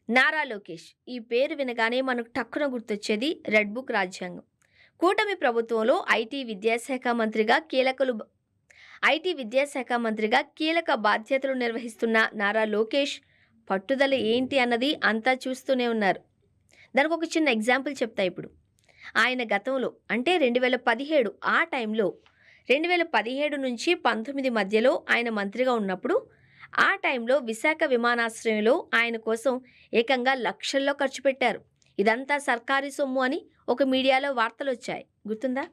నారా లోకేష్ ఈ పేరు వినగానే మనకు టక్కున గుర్తొచ్చేది రెడ్ బుక్ రాజ్యాంగం. కూటమి ప్రభుత్వంలో ఐటీ విద్యాశాఖ మంత్రిగా కీలక బాధ్యతలు నిర్వహిస్తున్న నారా లోకేష్ పట్టుదల ఏంటి అన్నది అంతా చూస్తూనే ఉన్నారు. దానికి ఒక చిన్న ఎగ్జాంపుల్ చెప్తా ఇప్పుడు. ఆయన గతంలో అంటే 2017 ఆ టైంలో 2017 నుంచి 19 మధ్యలో ఆయన మంత్రిగా ఉన్నప్పుడు ఆ టైంలో విశాఖ విమానాశ్రయంలో ఆయన కోసం ఏకంగా లక్షల్లో ఖర్చు పెట్టారు. ఇదంతా సర్కారీ సొమ్ము అని ఒక మీడియాలో వార్తలొచ్చాయి. గుర్తుందా?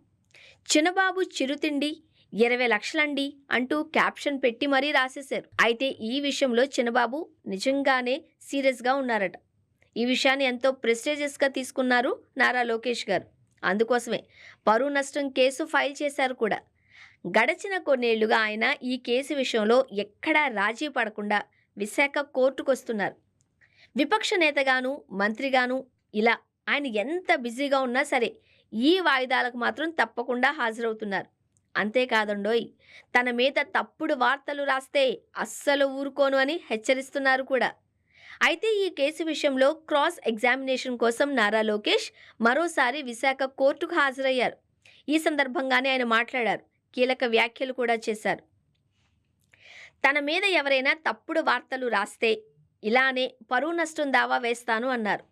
చిన్నబాబు చిరుతిండి 20 లక్షలండి అంటూ క్యాప్షన్ పెట్టి మరీ రాసేశారు. అయితే ఈ విషయంలో చిన్నబాబు నిజంగానే సీరియస్గా ఉన్నారట. ఈ విషయాన్ని ఎంతో ప్రెస్టీజియస్గా తీసుకున్నారు నారా లోకేష్ గారు. అందుకోసమే పరువు నష్టం కేసు ఫైల్ చేశారు కూడా. గడచిన కొన్నేళ్లుగా ఆయన ఈ కేసు విషయంలో ఎక్కడా రాజీ పడకుండా విశాఖ కోర్టుకొస్తున్నారు. విపక్ష నేతగాను మంత్రిగాను ఇలా ఆయన ఎంత బిజీగా ఉన్నా సరే ఈ వాయిదాలకు మాత్రం తప్పకుండా హాజరవుతున్నారు. అంతేకాదండోయ్, తన మీద తప్పుడు వార్తలు రాస్తే అస్సలు ఊరుకోను అని హెచ్చరిస్తున్నారు కూడా. అయితే ఈ కేసు విషయంలో క్రాస్ ఎగ్జామినేషన్ కోసం నారా లోకేష్ మరోసారి విశాఖ కోర్టుకు హాజరయ్యారు. ఈ సందర్భంగానే ఆయన మాట్లాడారు. కీలక వ్యాఖ్యలు కూడా చేశారు. తన మీద ఎవరైనా తప్పుడు వార్తలు రాస్తే ఇలానే పరువు నష్టం దావా వేస్తాను అన్నారు.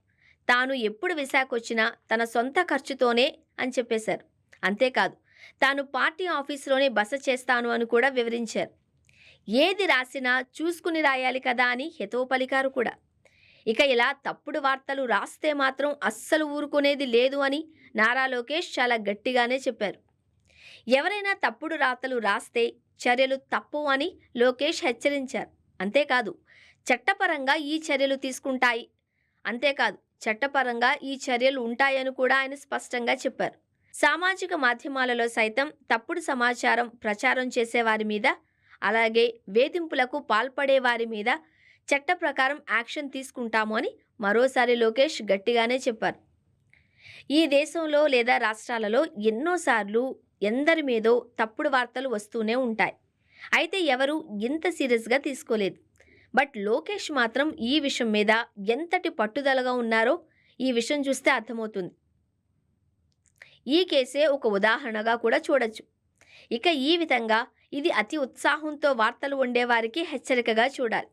తాను ఎప్పుడు విశాఖ వచ్చినా తన సొంత ఖర్చుతోనే అని చెప్పేశారు. అంతేకాదు, తాను పార్టీ ఆఫీసులోనే బస చేస్తాను అని కూడా వివరించారు. ఏది రాసినా చూసుకుని రాయాలి కదా అని హితవు పలికారు కూడా. ఇక ఇలా తప్పుడు వార్తలు రాస్తే మాత్రం అస్సలు ఊరుకునేది లేదు అని నారా లోకేష్ చాలా గట్టిగానే చెప్పారు. ఎవరైనా తప్పుడు రాతలు రాస్తే చర్యలు తప్పవు అని లోకేష్ హెచ్చరించారు. చట్టపరంగా ఈ చర్యలు ఉంటాయని కూడా ఆయన స్పష్టంగా చెప్పారు. సామాజిక మాధ్యమాలలో సైతం తప్పుడు సమాచారం ప్రచారం చేసేవారి మీద, అలాగే వేధింపులకు పాల్పడే వారి మీద చట్ట ప్రకారం యాక్షన్ తీసుకుంటాము అని మరోసారి లోకేష్ గట్టిగానే చెప్పారు. ఈ దేశంలో లేదా రాష్ట్రాలలో ఎన్నోసార్లు ఎందరి మీదో తప్పుడు వార్తలు వస్తూనే ఉంటాయి. అయితే ఎవరు ఇంత సీరియస్గా తీసుకోలేదు. బట్ లోకేష్ మాత్రం ఈ విషయం మీద ఎంతటి పట్టుదలగా ఉన్నారో ఈ విషయం చూస్తే అర్థమవుతుంది. ఈ కేసే ఒక ఉదాహరణగా కూడా చూడొచ్చు. ఇక ఈ విధంగా ఇది అతి ఉత్సాహంతో వార్తలు వండేవారికి హెచ్చరికగా చూడాలి.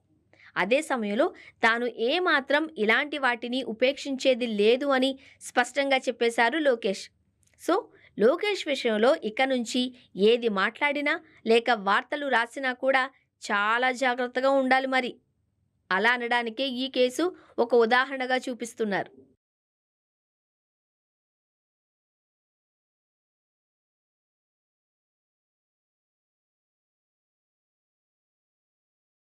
అదే సమయంలో తాను ఏమాత్రం ఇలాంటి వాటిని ఉపేక్షించేది లేదు అని స్పష్టంగా చెప్పేశారు లోకేష్. సో లోకేష్ విషయంలో ఇక నుంచి ఏది మాట్లాడినా లేక వార్తలు రాసినా కూడా చాలా జాగ్రత్తగా ఉండాలి. మరి అలా అనడానికే ఈ కేసు ఒక ఉదాహరణగా చూపిస్తున్నారు.